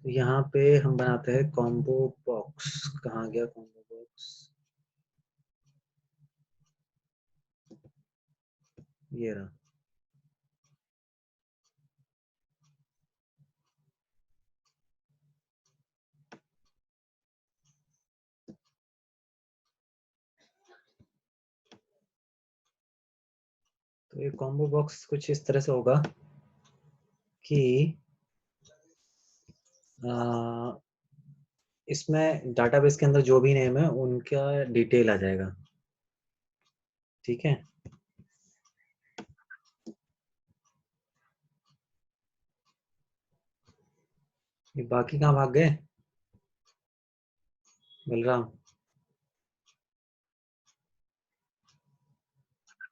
तो यहाँ पे हम बनाते हैं कॉम्बो बॉक्स। कहाँ गया कॉम्बो बॉक्स? ये रहा। तो ये कॉम्बो बॉक्स कुछ इस तरह से होगा कि इसमें डाटाबेस के अंदर जो भी नेम है उनका डिटेल आ जाएगा। ठीक है। ये बाकी कहाँ भाग गए? बलराम।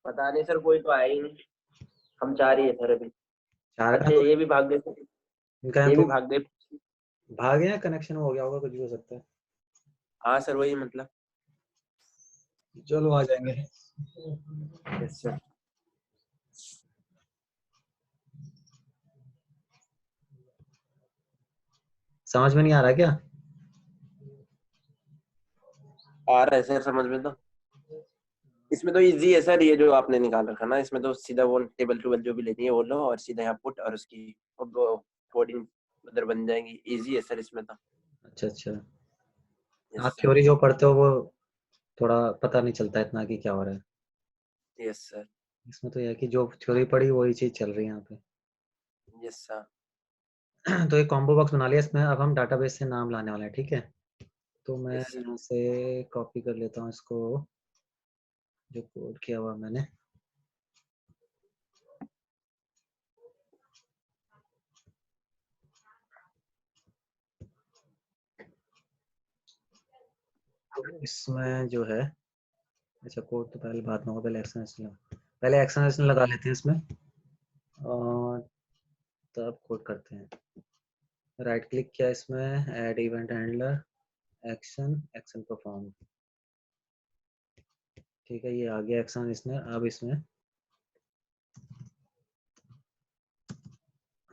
पता नहीं सर, कोई तो आया ही नहीं। हम चाह रही है सर अभी। चार का अच्छा तो ये भी भाग गए, इनका यहाँ ये तो भी भाग गए। भाग गया, कनेक्शन हो गया होगा, कुछ भी हो सकता है। हाँ सर वही मतलब। चलो आ जाएंगे। Yes sir. समझ में नहीं आ रहा क्या? आ रहा है सर समझ में तो। इसमें तो इजी है सर, ये जो आपने निकाल रखा ना, इसमें तो सीधा वो टेबल टूबल जो भी लेनी है वो लो और सीधा यहाँ पुट और उसकी कोडिंग उधर बन जाएंगी। इजी है सर इसमें तो। अच्छा अच्छा। यस आप सर। थ्योरी जो पढ़ते हो वो थोड़ा पता नहीं चलता इतना कि क्या हो रहा है। Yes sir. इसमें तो यह है कि जो थ्योरी पढ़ी वही चीज चल रही है यहाँ पे। Yes sir. तो एक कॉम्बो बॉक्स बना लिया। इसमें अब हम डाटाबेस से नाम लाने वाले हैं। ठीक है। तो मैं यस सर। यहाँ से कॉपी कर लेता हूँ इसको, जो कोड किया हुआ मैंने। तो इसमें जो है, अच्छा कोड तो पहले बाद में होगा, पहले एक्सटेंशन लगा लेते हैं इसमें और तब कोड करते हैं। राइट क्लिक किया इसमें, add event handler, action, action perform. ठीक है, ये आ गया एक्शन इसमें। अब इसमें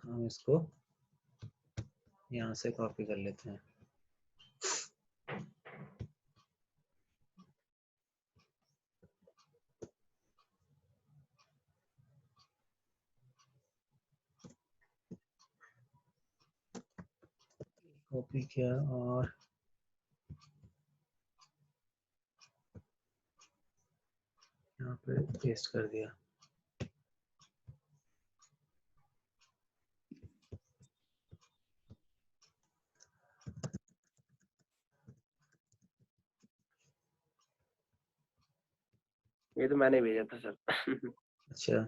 हम इसको यहाँ से कॉपी कर लेते हैं। कॉपी किया और यहाँ पे पेस्ट कर दिया। ये तो मैंने भेजा था सर। अच्छा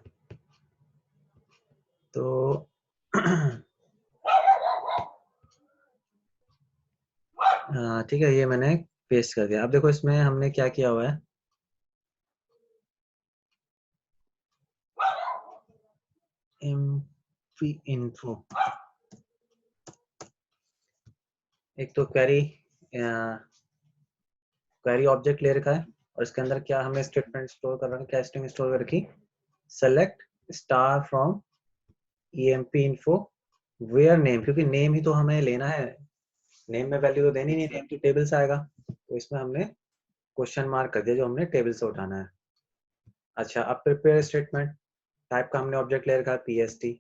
तो ठीक है, ये मैंने पेस्ट कर दिया। अब देखो इसमें हमने क्या किया हुआ है। info, एक तो क्वेरी ऑब्जेक्ट ले रखा है और इसके अंदर क्या हमने स्टेटमेंट स्टोर कर रखा है, क्या स्ट्रिंग स्टोर कर रखी, select star from emp info where name, क्योंकि नेम ही तो हमें लेना है। नेम में वैल्यू तो देनी नहीं, नेम तो टेबल से आएगा। तो इसमें हमने क्वेश्चन मार्क कर दिया जो हमने टेबल से उठाना है। अच्छा, अब प्रिपेयर स्टेटमेंट टाइप का हमने ऑब्जेक्ट ले रखा है pst।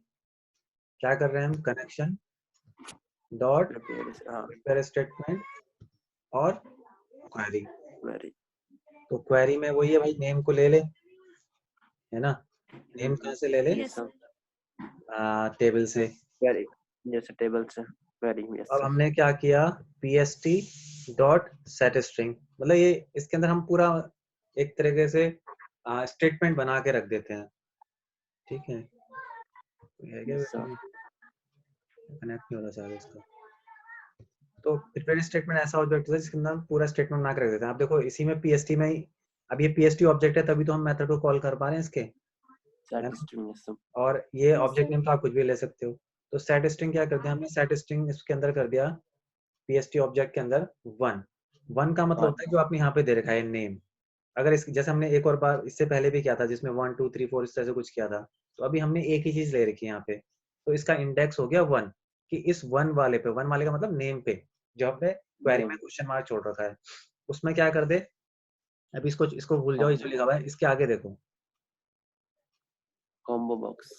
क्या कर रहे हैं हम, कनेक्शन डॉट हाँ प्रिपेयर स्टेटमेंट और क्वेरी। वेरी। तो क्वेरी में वही है भाई, नेम को ले ले, है ना। नेम कहाँ से ले ले, यस सर। टेबल से। वेरी। जैसे टेबल से। वेरी यस अब सर। हमने क्या किया, pst डॉट सेट स्ट्रिंग, मतलब ये इसके अंदर हम पूरा एक तरीके से स्टेटमेंट बना के रख देते हैं। ठीक है, कोई है क्या यस बेटा? सर। कनेक्ट नहीं हो रहा शायद इसका। तो प्रिपेयर स्टेटमेंट ऐसा ऑब्जेक्ट है जिसके अंदर हम पूरा स्टेटमेंट बना के रख देते हैं। आप देखो इसी में pst में ही, अब ये pst ऑब्जेक्ट है तभी तो हम मेथड को कॉल कर पा रहे हैं इसके, है सेट ना। String yes sir. और ये ऑब्जेक्ट नेम तो आप कुछ भी ले सकते हो। तो सेट स्ट्रिंग क्या कर दिया हमने, सेट स्ट्रिंग इसके अंदर कर दिया pst ऑब्जेक्ट के अंदर वन। वन का मतलब होता है जो आपने यहाँ पे दे रखा है नेम। अगर इस जैसे हमने एक और बार इससे पहले भी किया था जिसमें 1 2 3 4 इस तरह से कुछ किया था, तो अभी हमने एक ही चीज ले रखी है यहाँ पे। तो इसका इंडेक्स हो गया 1, कि इस वन वाले पे, वन वाले का मतलब नेम पे, जो हमने क्वेरी में क्वेश्चन मार्क छोड़ रखा है, उसमें क्या कर दे, अभी इसको भूल जाओ, जो लिखा हुआ है इसके आगे देखो, कॉम्बो बॉक्स।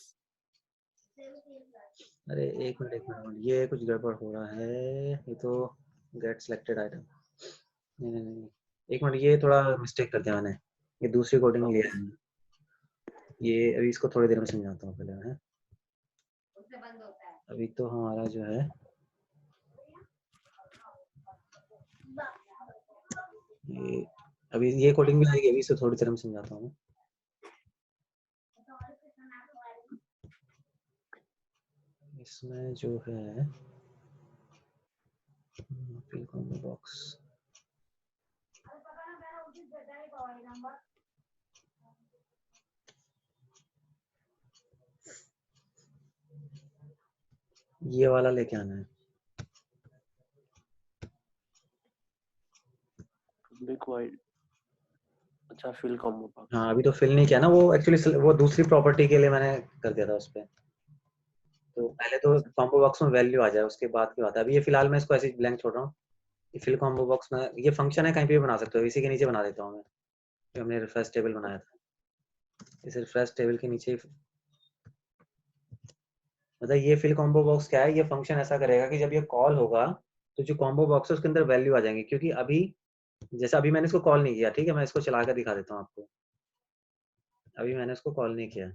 अरे एक मिनट, ये कुछ गड़बड़ हो रहा है, ये तो गेट सिलेक्टेड आइटम, नहीं, एक मिनट, ये थोड़ा मिस्टेक कर दिया मैंने, ये दूसरी कोडिंग लिया है, ये अभी इसको थोड़ी देर में समझाता हूँ पहले है। अभी तो हमारा जो है ये, अभी ये कोडिंग भी आएगी, अभी इसे थोड़ी देर में समझाता हूँ। इसमें जो है फिल कॉम्बो बॉक्स, ये वाला लेके आना है, रिक्वायर्ड। अच्छा, फिल कॉम्बो बॉक्स। हाँ अभी तो फिल नहीं किया ना, वो एक्चुअली वो दूसरी प्रॉपर्टी के लिए मैंने कर दिया था उस पे, तो पहले तो कॉम्बो बॉक्स में वैल्यू आ जाए, उसके बाद की बात है। अभी ये फिलहाल मैं इसको ऐसे ब्लैंक छोड़ रहा हूँ, ये फिल कॉम्बो बॉक्स में ये फंक्शन है, कहीं पे भी बना सकते हो, इसी के नीचे बना देता हूँ मैं, जो हमने रिफ्रेश टेबल बनाया था, इस रिफ्रेश टेबल के नीचे, मतलब ये फिल कॉम्बो बॉक्स क्या है, ये फंक्शन ऐसा करेगा कि जब ये कॉल होगा तो जो कॉम्बो बॉक्स है उसके अंदर वैल्यू आ जाएंगी, क्योंकि अभी जैसे अभी मैंने इसको कॉल नहीं किया, ठीक है, मैं इसको चला कर दिखा देता हूँ आपको, अभी मैंने इसको कॉल नहीं किया,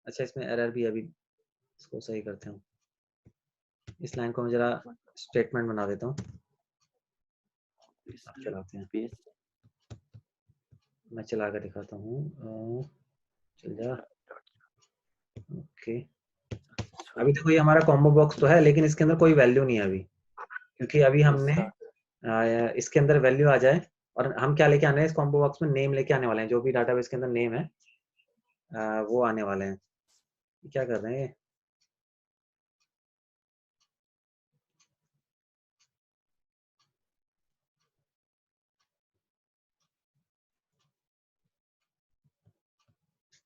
अच्छा इसमें एरर भी, अभी इसको सही करते हैं, इस लाइन को मैं जरा स्टेटमेंट बना देता हूँ, अब चलाते हैं, मैं चला कर दिखाता हूँ, चल जा, ओके। अभी देखो ये हमारा कॉम्बो बॉक्स तो है, लेकिन इसके अंदर कोई वैल्यू नहीं है अभी, क्योंकि अभी हमने इसके अंदर वैल्यू आ जाए, और हम क्या लेके आने हैं इस कॉम्बो बॉक्स में, नेम लेके आने वाले हैं, जो भी डाटाबेस के अंदर नेम है वो आने वाले हैं। क्या कर रहे हैं,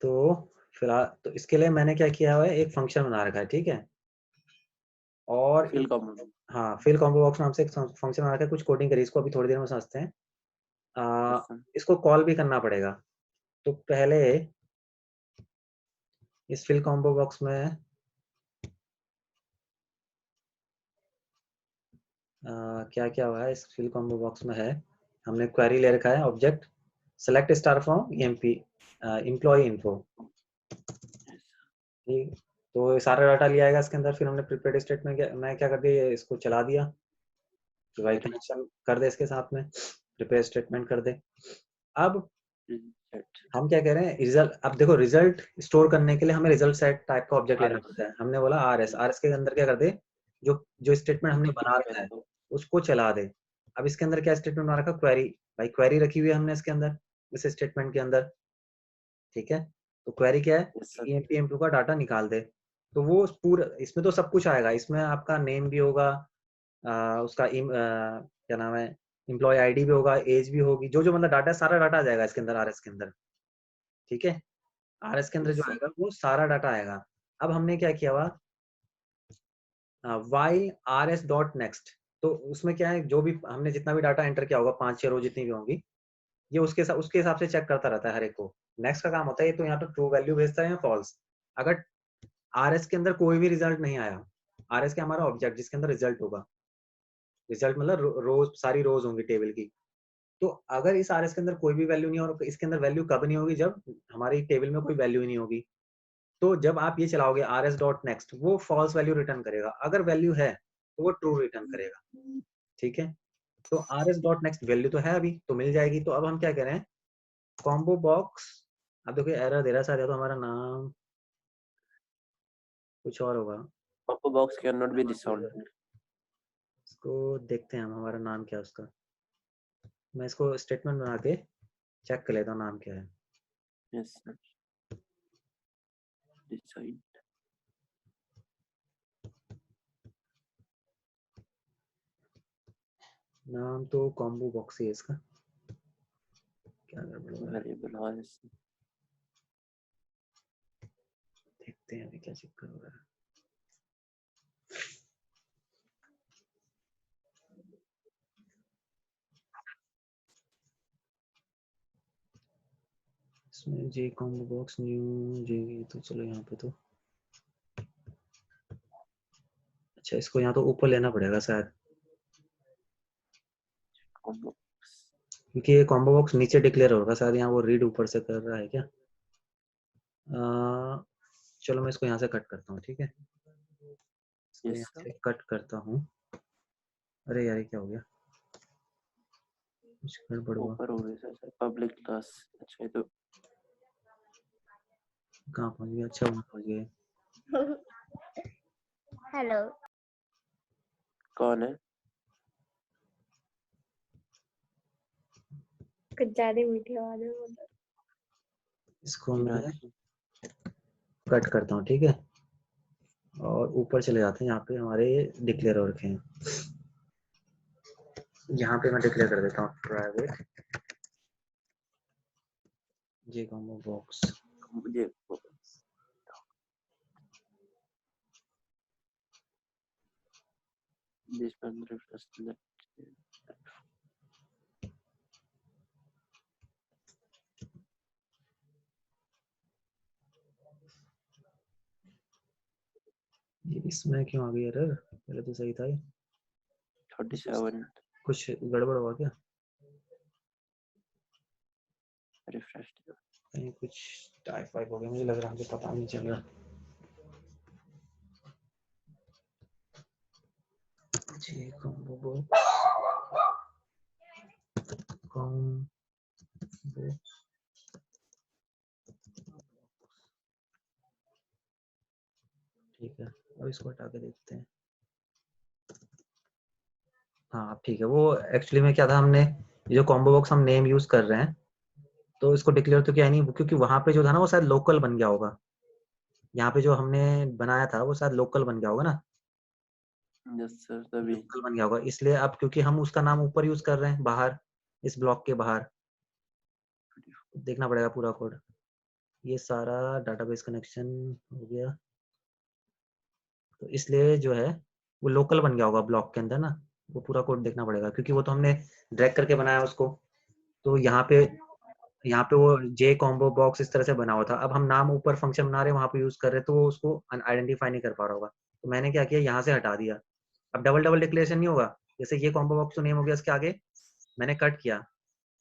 तो फिलहाल तो इसके लिए मैंने क्या किया हुआ है, एक फंक्शन बना रखा है, ठीक है, और फिल कॉम्बो। हाँ फिल कॉम्बो बॉक्स नाम से एक फंक्शन बना रखा है, कुछ कोडिंग करी, इसको अभी थोड़ी देर में समझते हैं। इसको कॉल भी करना पड़ेगा, तो पहले इस फिल कॉम्बो बॉक्स में क्या क्या हुआ है, इस फिल कॉम्बो बॉक्स में है, हमने क्वेरी ले रखा है, object select star from EMP employee info, ठीक, तो ये सारा डाटा लिया आएगा इसके अंदर, फिर हमने प्रीपेड स्टेट में मैं क्या कर दिया, इसको चला दिया कि भाई कनेक्शन कर दे इसके साथ में, प्रीपेड स्टेटमेंट कर दे। अब हम क्या कह रहे हैं, रिजल्ट, अब देखो रिजल्ट स्टोर करने के लिए हमें रिजल्ट सेट टाइप का ऑब्जेक्ट लेना पड़ता है, हमने बोला आरएस के अंदर क्या कर दे, जो जो स्टेटमेंट हमने बना रखा है उसको चला दे। अब इसके अंदर क्या स्टेटमेंट बना रखा, क्वेरी, भाई क्वेरी रखी हुई है हमने इसके अंदर, इस स्टेटमेंट के अंदर, ठीक है, तो क्वेरी क्या है, ईएमपी एम2 का डाटा निकाल दे, तो वो पूरा इसमें तो सब कुछ आएगा, इसमें आपका नेम भी होगा, उसका क्या नाम है, एम्प्लॉय आईडी भी होगा, एज भी होगी, जो जो मतलब डाटा है, सारा डाटा आ जाएगा इसके अंदर, आरएस के अंदर, ठीक है, आरएस के अंदर जो आएगा वो सारा डाटा आएगा। अब हमने क्या किया हुआ, वाइल rs डॉट नेक्स्ट, तो उसमें क्या है, जो भी हमने जितना भी डाटा एंटर किया होगा, 5-6 रो जितनी भी होंगी, ये उसके हिसाब से चेक करता रहता है हर एक को, नेक्स्ट का काम होता है ये, तो यहाँ पे ट्रू वैल्यू भेजता है या फॉल्स। अगर आरएस के अंदर कोई भी रिजल्ट नहीं आया, आरएस के हमारा ऑब्जेक्ट जिसके अंदर रिजल्ट होगा, रिजल्ट मतलब रोज, सारी रोज होंगी टेबल की, तो अगर इस आरएस के अंदर कोई भी वैल्यू नहीं है, और इसके अंदर वैल्यू कब नहीं होगी, जब हमारी टेबल में कोई वैल्यू ही नहीं होगी, तो जब आप ये चलाओगे rs डॉट नेक्स्ट, वो फॉल्स वैल्यू रिटर्न करेगा, अगर वैल्यू है तो वो ट्रू रिटर्न करेगा, ठीक है, तो rs डॉट नेक्स्ट वैल्यू तो है अभी, तो मिल जाएगी। तो अब हम क्या करें, कॉम्बो बॉक्स, अब देखो एरर दे रहा है शायद, तो हमारा नाम कुछ और होगा, combo box can not be resolve. इसको देखते हैं हम, हमारा नाम क्या है उसका, मैं इसको स्टेटमेंट बना के चेक कर लेता हूँ नाम क्या है। Yes sir, decide. नाम तो कॉम्बो बॉक्स ही है इसका, क्या गड़बड़ हो रहा है, वेरिएबल हाँ यस। देखते हैं अभी क्या चक्कर हो रहा है। जे कॉम्बो बॉक्स न्यू जे, तो चलो यहाँ पे तो अच्छा इसको यहाँ तो ऊपर लेना पड़ेगा शायद, क्योंकि ये कॉम्बो बॉक्स नीचे डिक्लेयर होगा शायद, यहाँ वो रीड ऊपर से कर रहा है क्या। चलो मैं इसको यहाँ से कट करता हूँ, ठीक है, इसको यहाँ से कट करता हूँ। अरे यार ये क्या हो गया, कुछ गड़बड़ हुआ। ऊपर हो गया सर, पब्लिक क्लास। अच्छा ये तो कहाँ पहुँच गया, अच्छा वहाँ पहुँच गए। हेलो, कौन है? कुछ ज्यादा मीठी आवाज में बोलो। इसको मैं कट करता हूँ, ठीक है, और ऊपर चले जाते हैं, यहाँ पे हमारे डिक्लेयर हो रखे हैं। यहाँ पे मैं डिक्लेयर कर देता हूँ प्राइवेट जे कॉम्बो बॉक्स। मुझे this one refers to the इसमें क्यों आ गई एरर, पहले तो सही था ये। 37 कुछ गड़बड़ हुआ क्या, रिफ्रेश। कहीं कुछ टाइप हो गया, मुझे लग रहा है, मुझे पता नहीं चल रहा। जी कॉम्बो बॉक्स, कॉम्बो ठीक है, अब इसको हटा के देखते हैं। हाँ ठीक है, वो एक्चुअली में क्या था, हमने ये जो कॉम्बो बॉक्स हम नेम यूज कर रहे हैं, तो इसको डिक्लेयर तो क्या नहीं, क्योंकि वहां पे जो था ना वो शायद लोकल बन गया होगा। यहाँ पे जो हमने बनाया था वो शायद लोकल बन गया होगा ना। यस सर, तभी लोकल बन गया होगा, इसलिए अब क्योंकि हम उसका नाम ऊपर यूज कर रहे हैं, बाहर इस ब्लॉक के बाहर देखना पड़ेगा पूरा कोड। ये सारा डाटाबेस कनेक्शन हो गया, तो इसलिए जो है वो लोकल बन गया होगा ब्लॉक के अंदर ना, वो पूरा कोड देखना पड़ेगा, क्योंकि वो तो हमने ड्रैग करके बनाया उसको। तो यहाँ पे वो जे कॉम्बो बॉक्स इस तरह से बना हुआ था। अब हम नाम ऊपर फंक्शन बना रहे हैं, वहां पे यूज कर रहे हैं, तो वो उसको आइडेंटिफाई नहीं कर पा रहा होगा। तो मैंने क्या किया, यहाँ से हटा दिया। अब डबल डबल डिक्लेरेशन नहीं होगा, जैसे ये कॉम्बो बॉक्स तो नेम हो गया, इसके आगे मैंने कट किया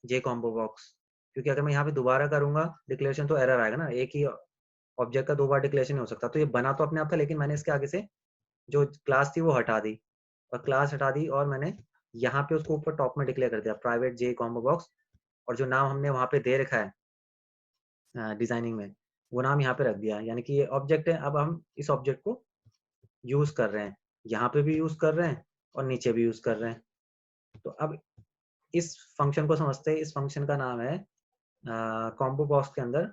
जे कॉम्बो बॉक्स, क्योंकि अगर मैं यहाँ पे दोबारा करूंगा डिक्लेरेशन तो एरर आएगा ना, एक ही ऑब्जेक्ट का दो बार डिक्लेरेशन नहीं हो सकता। तो ये बना तो अपने आप था, लेकिन मैंने इसके आगे से जो क्लास थी वो हटा दी, और क्लास हटा दी, और मैंने यहाँ पे उसको ऊपर टॉप में डिक्लेयर कर दिया प्राइवेट जे कॉम्बो बॉक्स, और जो नाम हमने वहां पे दे रखा है डिजाइनिंग में, वो नाम यहाँ पे रख दिया। यानी कि ये ऑब्जेक्ट है, अब हम इस ऑब्जेक्ट को यूज कर रहे हैं, यहाँ पे भी यूज कर रहे हैं और नीचे भी यूज कर रहे हैं। तो अब इस फंक्शन को समझते हैं। इस फंक्शन का नाम है कॉम्बो बॉक्स के अंदर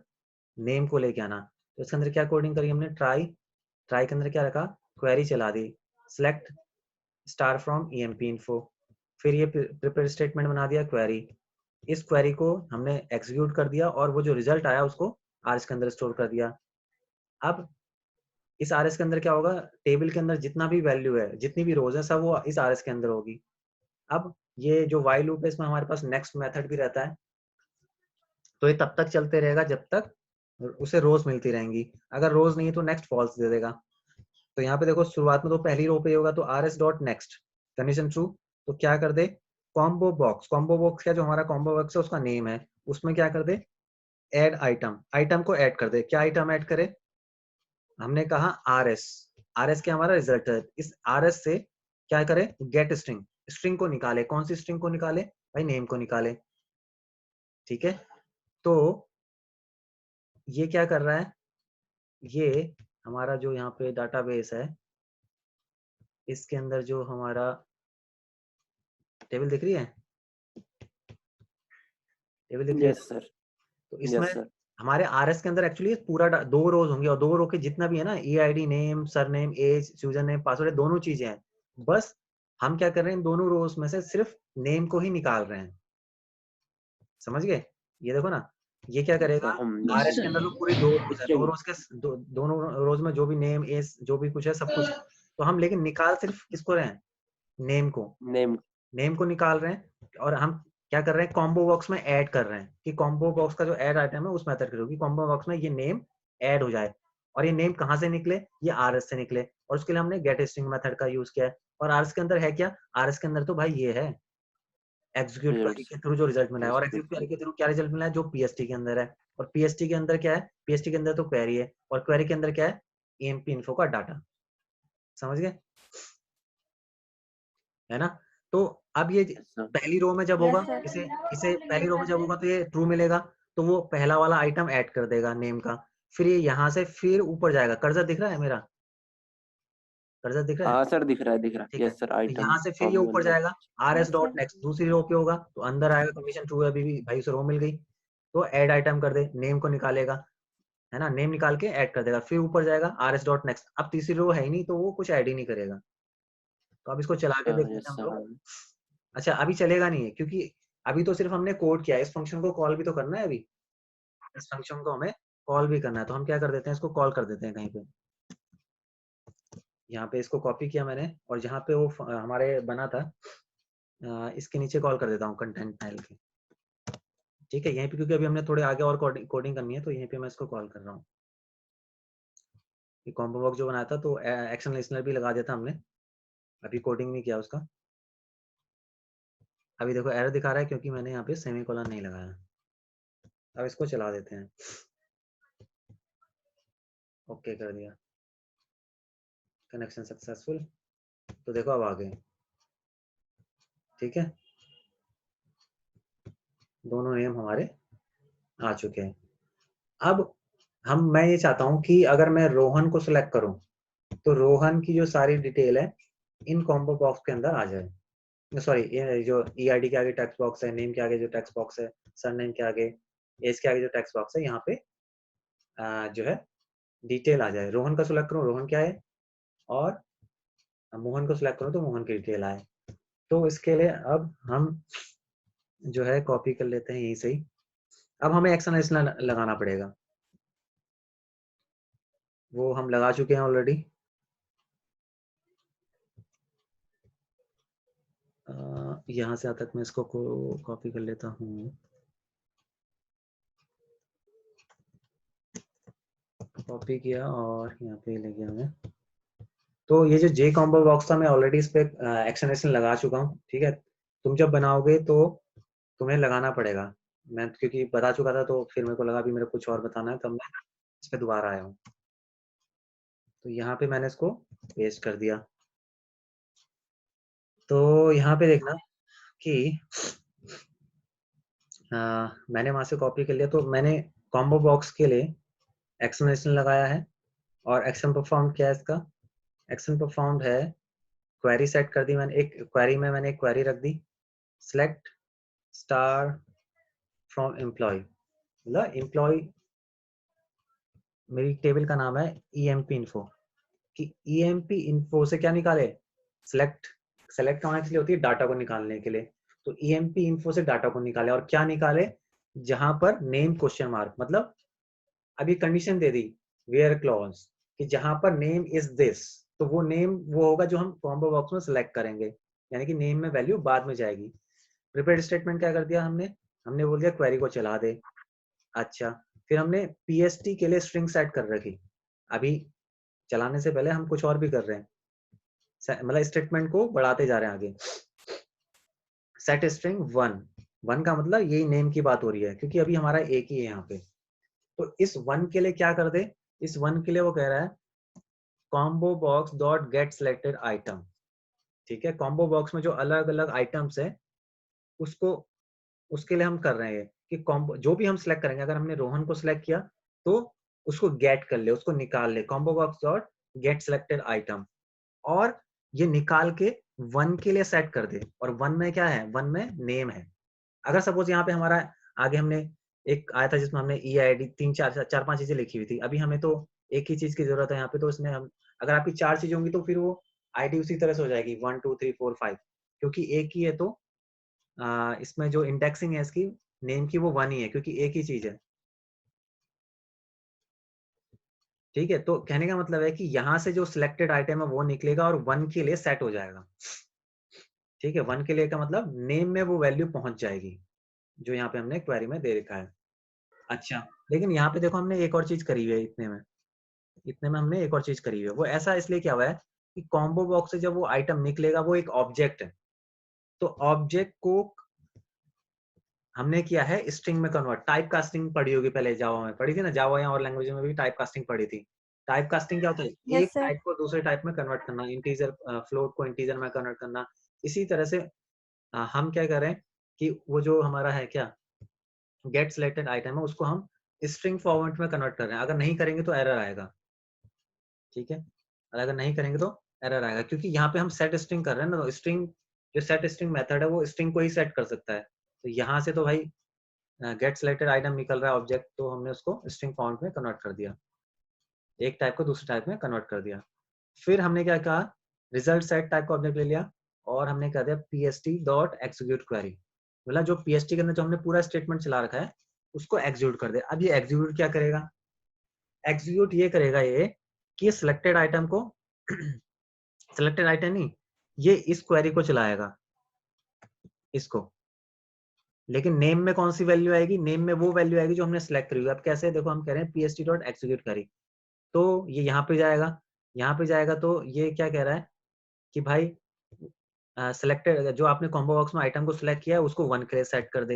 नेम को लेके आना। तो इसके अंदर क्या कोडिंग करी हमने, ट्राई के अंदर क्या रखा, क्वेरी चला दी, select star from EMP info, फिर ये प्रिपेयर स्टेटमेंट बना दिया क्वेरी। इस क्वेरी को हमने एग्जीक्यूट कर दिया, और वो जो रिजल्ट आया उसको आरएस के अंदर स्टोर कर दिया। अब इस आरएस के अंदर क्या होगा, टेबल के अंदर जितना भी वैल्यू है, जितनी भी रोज है, सब वो इस आरएस के अंदर होगी। अब ये जो वाइल लूप है, इसमें हमारे पास नेक्स्ट मेथड भी रहता है, तो ये तब तक चलते रहेगा जब तक उसे रोज मिलती रहेंगी। अगर रोज नहीं तो नेक्स्ट फॉल्स दे देगा। तो यहाँ पे देखो, शुरुआत में तो पहली रो पे होगा, तो rs dot next condition true, तो क्या कर दे, कॉम्बो बॉक्स का जो हमारा कॉम्बो बॉक्स है उसका नेम है, उसमें क्या कर दे, ऐड आइटम को ऐड कर दे। क्या आइटम ऐड करे, हमने कहा RS क्या हमारा रिजल्ट है, इस RS से क्या करे, गेट स्ट्रिंग को निकाले। कौन सी स्ट्रिंग को निकाले भाई, नेम को निकाले। ठीक है, तो ये क्या कर रहा है, ये हमारा जो यहाँ पे डाटाबेस है, इसके अंदर जो हमारा टेबल दिख रही है, टेबल दिख रही है। यस सर, तो इसमें यस सर, हमारे RS के अंदर एक्चुअली पूरा दो रोज होंगे, और दो रो के जितना भी है ना, EID name, surname, age, user name, password, दोनों चीजें हैं। बस हम क्या कर रहे हैं, इन दोनों रोज में से सिर्फ नेम को ही निकाल रहे हैं। समझ गए, ये देखो ना, ये क्या करेगा, हम RS के अंदर तो पूरी दो रोज है, दो स्ट्रिंग रोज के दोनों रोज में जो भी नेम, एज, जो भी कुछ है, सब कुछ है। तो हम लेकिन निकाल सिर्फ किसको रहे हैं, नेम को नेम निकाल रहे हैं। और हम क्या कर रहे हैं, कॉम्बो बॉक्स में ऐड कर रहे हैं कि कॉम्बो बॉक्स का जो ऐड आइटम है उस मेथड करोगे कॉम्बो बॉक्स में ये नेम ऐड हो जाए, और ये नेम कहाँ से निकले, ये आरएस से निकले, और उसके लिए हमने गेट स्ट्रिंग मेथड का यूज किया है। और आरएस के अंदर है क्या, आरएस के अंदर तो भाई ये है एग्जीक्यूट क्वेरी के थ्रू जो रिजल्ट मिला है, और एग्जीक्यूट क्वेरी के थ्रू क्या रिजल्ट मिला है, जो पीएसटी के अंदर है, और पीएसटी के अंदर क्या है, पीएसटी के अंदर तो क्वेरी है, और क्वेरी के अंदर क्या है, ईएमपी इन्फो का डाटा। समझ गए, है ना। तो अब ये पहली रो में जब होगा, इसे इसे पहली रो में जब होगा तो ये ट्रू मिलेगा, तो वो पहला वाला आइटम ऐड कर देगा नेम का, फिर ये यहाँ से फिर ऊपर जाएगा। कर्सर दिख रहा है मेरा, कर्सर दिख रहा है, हाँ सर, दिख रहा है, दिख रहा है। ठीक है। यस सर, तो आइटम यहाँ से फिर ये फॉर्म ऊपर बन रहा है। जाएगा, rs डॉट नेक्स्ट दूसरी रो पे होगा, तो अंदर आएगा कंडीशन ट्रू है, अभी भी भाई उसे रो मिल गई, तो ऐड आइटम कर दे, नेम को निकालेगा, है ना, नेम निकाल के ऐड कर देगा, फिर ऊपर जाएगा rs डॉट नेक्स्ट, अब तीसरी रो है ही नहीं तो वो कुछ ऐड ही नहीं करेगा। तो अब इसको चला के देखते यस हैं हम सर। लोग। अच्छा अभी चलेगा नहीं है, क्योंकि अभी तो सिर्फ हमने कोड किया है, इस फंक्शन को कॉल भी तो करना है, अभी इस फंक्शन को हमें कॉल भी करना है, तो हम क्या कर देते हैं, इसको कॉल कर देते हैं कहीं पे, यहाँ पे इसको कॉपी किया मैंने, और जहाँ पे वो हमारे बना था इसके नीचे कॉल कर देता हूँ कंटेंट फाइल के, ठीक है, यहीं पे, क्योंकि अभी हमने थोड़े आगे और कोडिंग करनी है, तो यहीं पे मैं इसको कॉल कर रहा हूँ। ये कॉम्बो बॉक्स जो बनाया था तो एक्शन लिस्नर भी लगा दिया था हमने, अभी कोडिंग नहीं किया उसका। अभी देखो एरर दिखा रहा है क्योंकि मैंने यहाँ पे सेमीकोलन नहीं लगाया। अब इसको चला देते हैं, ओके कर दिया, कनेक्शन सक्सेसफुल, तो देखो अब आ गए, ठीक है, दोनों नेम हमारे आ चुके हैं। अब मैं ये चाहता हूँ कि अगर मैं रोहन को सिलेक्ट करूँ तो रोहन की जो सारी डिटेल है इन कॉम्बो बॉक्स के अंदर आ जाए। सॉरी, ये जो ईआईडी के आगे टेक्स्ट बॉक्स है, नेम के आगे जो टेक्स्ट बॉक्स है, सरनेम के आगे, एज के आगे जो टेक्स्ट बॉक्स है, यहाँ पे जो है डिटेल आ जाए। रोहन का सिलेक्ट करूँ, रोहन क्या है, और मोहन को सिलेक्ट करूँ तो मोहन की डिटेल आए। तो इसके लिए अब हम जो है कॉपी कर लेते हैं यहीं से ही। अब हमें एक्शन लगाना पड़ेगा, वो हम लगा चुके हैं ऑलरेडी। यहाँ से तक मैं इसको कॉपी कर लेता हूँ, कॉपी किया और यहाँ पे ले गया मैं। तो ये जो जे कॉम्बो बॉक्स था मैं ऑलरेडी इस पे एक्शन लगा चुका हूँ, ठीक है। तुम जब बनाओगे तो तुम्हें लगाना पड़ेगा, मैं क्योंकि बता चुका था तो फिर मेरे को लगा भी मेरे को कुछ और बताना है, तब मैं इस पे दोबारा आया हूँ। तो यहाँ पे मैंने इसको पेस्ट कर दिया। तो यहाँ पे देखना कि मैंने वहां से कॉपी कर लिया, तो मैंने कॉम्बो बॉक्स के लिए एक्शन लगाया है, और एक्शन परफॉर्म क्या है इसका, एक्शन परफॉर्म है क्वेरी सेट कर दी मैंने, एक क्वेरी में मैंने एक क्वेरी रख दी, सिलेक्ट स्टार फ्रॉम एम्प्लॉय, मतलब एम्प्लॉय मेरी टेबल का नाम है ईएमपी इन्फो, कि ईएमपी इन्फो से क्या निकाले, सेलेक्ट, सेलेक्ट कहाँ के लिए होती है, डाटा को निकालने के लिए, तो ईएमपी इन्फो से डाटा को निकाले, और क्या निकाले, जहां पर नेम क्वेश्चन मार्क, मतलब अभी कंडीशन दे दी वेयर क्लॉज, कि जहां पर नेम इज दिस, तो वो नेम वो होगा जो हम कॉम्बो बॉक्स में सिलेक्ट करेंगे, यानी कि नेम में वैल्यू बाद में जाएगी। प्रिपेयर्ड स्टेटमेंट क्या कर दिया हमने, हमने बोल दिया क्वेरी को चला दे। अच्छा, फिर हमने पीएसटी के लिए स्ट्रिंग सेट कर रखी, अभी चलाने से पहले हम कुछ और भी कर रहे हैं, मतलब स्टेटमेंट को बढ़ाते जा रहे हैं आगे। सेट स्ट्रिंग 1, 1 का मतलब यही नेम की बात हो रही है, क्योंकि अभी हमारा एक ही है यहाँ पे। तो इस 1 के लिए क्या कर दे, इस 1 के लिए वो कह रहा है combo box dot get selected item, ठीक है। कॉम्बो बॉक्स में जो अलग अलग आइटम्स है उसको, उसके लिए हम कर रहे हैं कि कॉम्बो जो भी हम सिलेक्ट करेंगे, अगर हमने रोहन को सिलेक्ट किया तो उसको गेट कर ले, उसको निकाल ले, combo box dot get selected item, और ये निकाल के 1 के लिए सेट कर दे, और 1 में क्या है, 1 में नेम है। अगर सपोज यहाँ पे हमारा आगे हमने एक आया था जिसमें हमने ई आई डी 3 4 5 चीजें लिखी हुई थी, अभी हमें तो एक ही चीज की जरूरत है यहाँ पे, तो इसमें हम अगर आपकी 4 चीजें होंगी तो फिर वो आईडी उसी तरह से हो जाएगी 1 2 3 4 5, क्योंकि एक ही है, तो इसमें जो इंडेक्सिंग है इसकी नेम की वो 1 ही है, क्योंकि एक ही चीज है, ठीक है। तो कहने का मतलब है कि यहाँ से जो सिलेक्टेड आइटम है वो निकलेगा और 1 के लिए सेट हो जाएगा। ठीक है, 1 के लिए का मतलब नेम में वो वैल्यू पहुंच जाएगी जो यहाँ पे हमने क्वेरी में दे रखा है। अच्छा, लेकिन यहाँ पे देखो हमने एक और चीज करी हुई है, इतने में हमने एक और चीज करी हुई है। वो ऐसा इसलिए क्या हुआ है कि कॉम्बो बॉक्स से जब वो आइटम निकलेगा वो एक ऑब्जेक्ट है, तो ऑब्जेक्ट को हमने किया है स्ट्रिंग में कन्वर्ट। टाइप कास्टिंग पढ़ी होगी पहले, जावा में पढ़ी थी ना, जावा या और लैंग्वेज में भी टाइप कास्टिंग पढ़ी थी। टाइप कास्टिंग क्या होता है? यस एक सर। टाइप को दूसरे टाइप में कन्वर्ट करना, इंटीजर फ्लोट को इंटीजर में कन्वर्ट करना। इसी तरह से हम क्या करें कि वो जो हमारा है क्या गेट सिलेक्टेड आइटम है उसको हम स्ट्रिंग फॉर्मेट में कन्वर्ट कर रहे हैं। अगर नहीं करेंगे तो एरर आएगा, ठीक है, और अगर नहीं करेंगे तो एरर आएगा, क्योंकि यहाँ पे हम सेट स्ट्रिंग कर रहे हैं ना, तो स्ट्रिंग जो सेट स्ट्रिंग मेथड है वो स्ट्रिंग को ही सेट कर सकता है। तो यहाँ से तो भाई गेट सिलेक्टेड आइटम निकल रहा है ऑब्जेक्ट, तो हमने उसको स्ट्रिंग फॉर्मेट में कन्वर्ट कर दिया, एक टाइप को दूसरे टाइप में कन्वर्ट कर दिया। फिर हमने क्या कहा, रिजल्ट सेट टाइप का ऑब्जेक्ट ले लिया और हमने कह दिया पीएसटी डॉट एक्सिक्यूट क्वेरी, मतलब जो पीएसटी के अंदर जो हमने पूरा स्टेटमेंट चला रखा है उसको एग्जीक्यूट कर दे। अब ये एग्जीक्यूट क्या करेगा? एग्जीक्यूट ये करेगा ये कि सिलेक्टेड आइटम को सिलेक्टेड आइटम नहीं, ये इस क्वेरी को चलाएगा, इसको। लेकिन नेम में कौन सी वैल्यू आएगी? नेम में वो वैल्यू आएगी जो हमने सिलेक्ट करी हुई है। अब कैसे? देखो हम कह रहे हैं पीएसटी डॉट एक्सिक्यूट करी, तो ये यहाँ पे जाएगा, यहाँ पे जाएगा, तो ये क्या कह रहा है कि भाई सिलेक्टेड जो आपने कॉम्बो बॉक्स में आइटम को सिलेक्ट किया है उसको 1 के लिए सेट कर दे,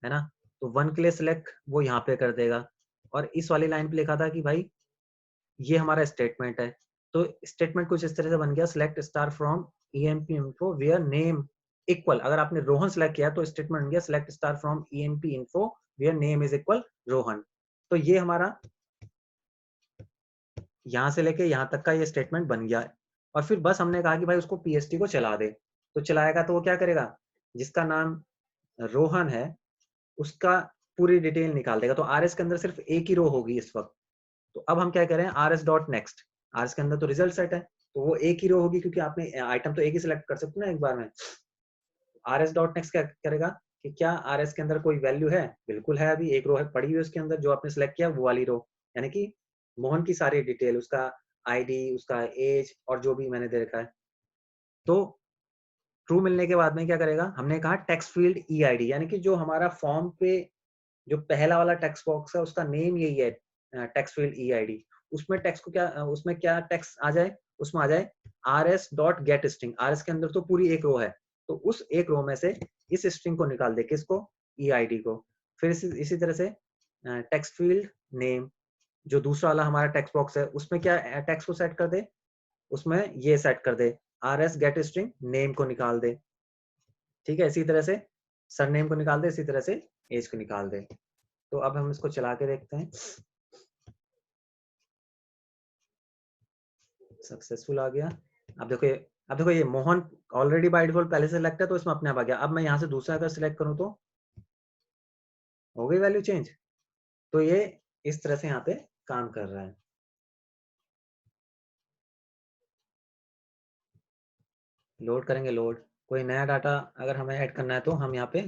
है ना? तो 1 के लिए सिलेक्ट वो यहाँ पे कर देगा। और इस वाली लाइन पे लिखा था कि भाई ये हमारा स्टेटमेंट है, तो स्टेटमेंट कुछ इस तरह से बन गया, select star from EMP info where name equal. अगर आपने रोहन सिलेक्ट किया तो स्टेटमेंट बन गया select star from EMP info where name is equal Rohan. तो ये हमारा यहाँ से लेके यहाँ तक का ये स्टेटमेंट बन गया। और फिर बस हमने कहा कि भाई उसको पीएसटी को चला दे, तो चलाएगा तो वो क्या करेगा, जिसका नाम रोहन है उसका पूरी डिटेल निकाल देगा। तो आरएस के अंदर सिर्फ एक ही रो होगी इस वक्त। तो अब हम क्या करें, R S dot next, R S के अंदर तो रिजल्ट सेट है तो वो एक ही रो होगी, क्योंकि आपने आइटम तो एक ही सिलेक्ट कर सकते हो ना एक बार में। आर एस डॉट नेक्स्ट क्या करेगा कि क्या आर एस के अंदर कोई वैल्यू है? बिल्कुल है, अभी एक रो है पड़ी हुई उसके अंदर जो आपने सिलेक्ट किया वो वाली रो, यानी कि मोहन की सारी डिटेल, उसका आईडी, उसका एज और जो भी मैंने दे रखा है। तो ट्रू मिलने के बाद में क्या करेगा, हमने कहा text field E I D, यानी कि जो हमारा फॉर्म पे जो पहला वाला टेक्स्ट बॉक्स है उसका नेम यही है, text field E I D. उसमें टेक्स्ट को क्या उसमें क्या टेक्स्ट आ जाए, उसमें आ जाए R S dot gate string. R S के अंदर तो पूरी एक रो है, तो उस एक रो में से इस स्ट्रिंग को निकाल दे, किसको? ई आई डी को। फिर इसी तरह से टेक्स्ट फील्ड नेम, जो दूसरा वाला हमारा टेक्स्ट बॉक्स है उसमें क्या टेक्स्ट को सेट कर दे, उसमें ये सेट कर they R S gate string name को निकाल दे। ठीक है, इसी तरह से सरनेम को निकाल दे, इसी तरह से एज को निकाल दे। तो अब हम इसको चला के देखते हैं, सक्सेसफुल आ गया। अब देखो ये मोहन ऑलरेडी बाय डिफॉल्ट पहले से सिलेक्ट है तो इसमें अपने आप आ गया। अब मैं यहाँ से दूसरा अगर सिलेक्ट करूँ तो हो गई वैल्यू चेंज। तो ये इस तरह से यहाँ पे काम कर रहा है। लोड करेंगे, लोड कोई नया डाटा अगर हमें ऐड करना है तो हम यहाँ पे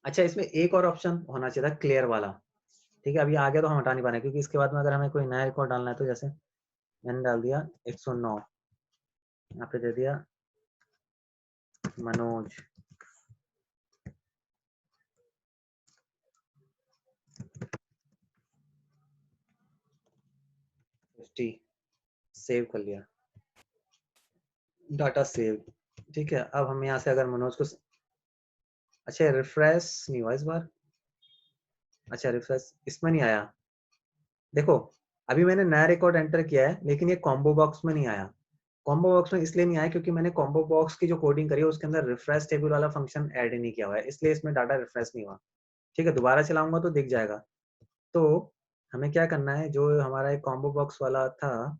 अच्छा, इसमें एक और ऑप्शन होना चाहिए था, क्लियर वाला। ठीक है, अभी आ गया तो हम हटा नहीं पा रहे, क्योंकि इसके बाद में अगर हमें कोई नया रिकॉर्ड डालना है तो जैसे मैंने डाल दिया 109, यहाँ पे दे दिया मनोज, सेव कर लिया, डाटा सेव। ठीक है, अब हम यहाँ से अगर मनोज को अच्छा रिफ्रेश नहीं हुआ इस बार, अच्छा रिफ्रेश इसमें नहीं आया। देखो अभी मैंने नया रिकॉर्ड एंटर किया है लेकिन ये कॉम्बो बॉक्स में नहीं आया। कॉम्बो बॉक्स में इसलिए नहीं आया क्योंकि मैंने कॉम्बो बॉक्स की जो कोडिंग करी है उसके अंदर रिफ्रेश टेबल वाला फंक्शन ऐड ही नहीं किया हुआ है, इसलिए इसमें डाटा रिफ्रेश नहीं हुआ। ठीक है, दोबारा चलाऊंगा तो दिख जाएगा। तो हमें क्या करना है, जो हमारा एक कॉम्बो बॉक्स वाला था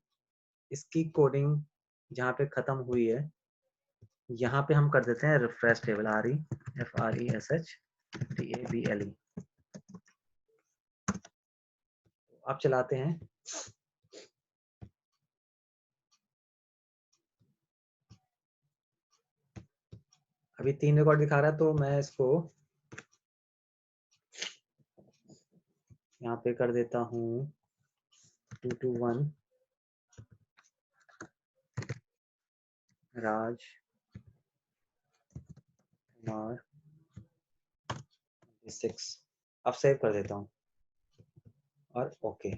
इसकी कोडिंग जहाँ पे खत्म हुई है यहाँ पे हम कर देते हैं रिफ्रेश टेबल, REFRESH TABLE। आप चलाते हैं, अभी 3 रिकॉर्ड दिखा रहा है, तो मैं इसको यहाँ पे कर देता हूँ 2 to 1। राज कुमार 6। अब सेव कर देता हूँ और ओके।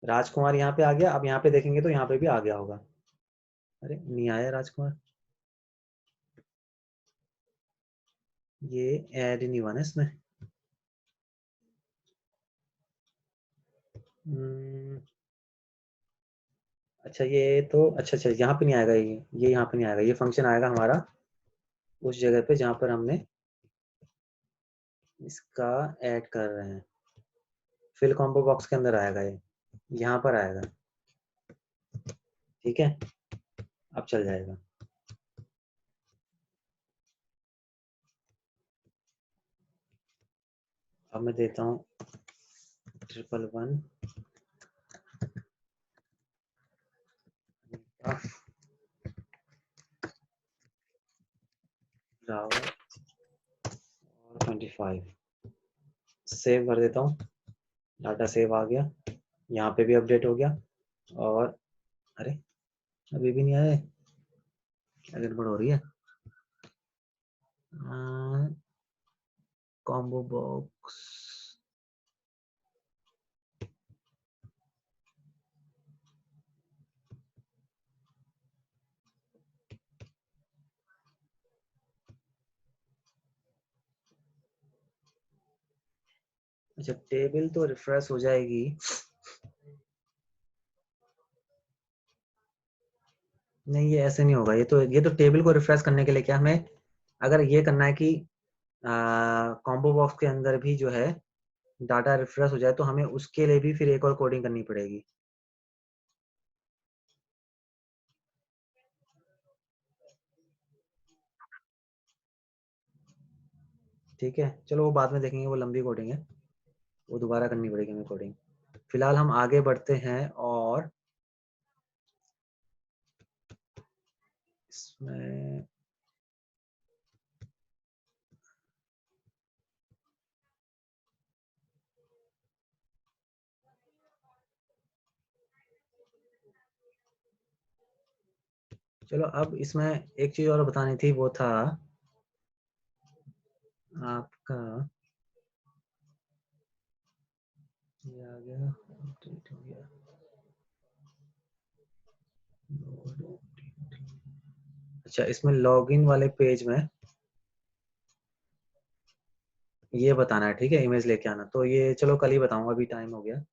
राजकुमार यहाँ पे आ गया। अब यहाँ पे देखेंगे तो यहाँ पे भी आ गया होगा। अरे नहीं आया राजकुमार, ये ऐड नहीं हुआ ना इसमें। अच्छा ये तो अच्छा यहाँ पे नहीं आएगा, ये यहाँ पे नहीं आएगा। ये फंक्शन आएगा हमारा उस जगह पे जहाँ पर हमने इसका ऐड कर रहे हैं। फिल कॉम्बो बॉक्स के अंदर आएगा, ये यहाँ पर आएगा। ठीक है, अब चल जाएगा। अब मैं देता हूँ 111 रावत और 25 सेव कर देता हूँ। डाटा सेव आ गया, यहाँ पे भी अपडेट हो गया। और अरे अभी भी नहीं आया, क्या गड़बड़ हो रही है। कॉम्बो बॉक्स अच्छा, टेबल तो रिफ्रेश हो जाएगी। नहीं ये ऐसे नहीं होगा। ये तो टेबल को रिफ्रेश करने के लिए क्या हमें अगर ये करना है कि कॉम्बो बॉक्स के अंदर भी जो है डाटा रिफ्रेश हो जाए तो हमें उसके लिए भी फिर एक और कोडिंग करनी पड़ेगी। ठीक है, चलो वो बाद में देखेंगे, वो लंबी कोडिंग है, वो दोबारा करनी पड़ेगी हमें कोडिंग। फिलहाल हम आगे बढ़ते हैं और इसमें चलो अब इसमें एक चीज और बतानी थी, वो था आपका ये आ गया, अपडेट हो गया। अच्छा इसमें लॉगिन वाले पेज में ये बताना है, ठीक है, इमेज लेके आना। तो ये चलो कल ही बताऊंगा, अभी टाइम हो गया।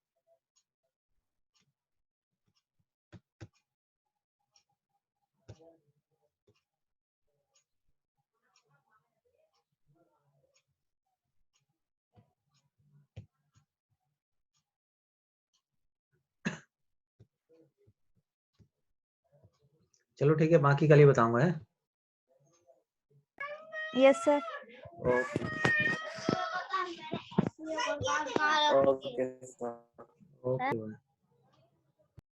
चलो ठीक है, बाकी कल ही बताऊंगा है। Yes sir. Okay okay.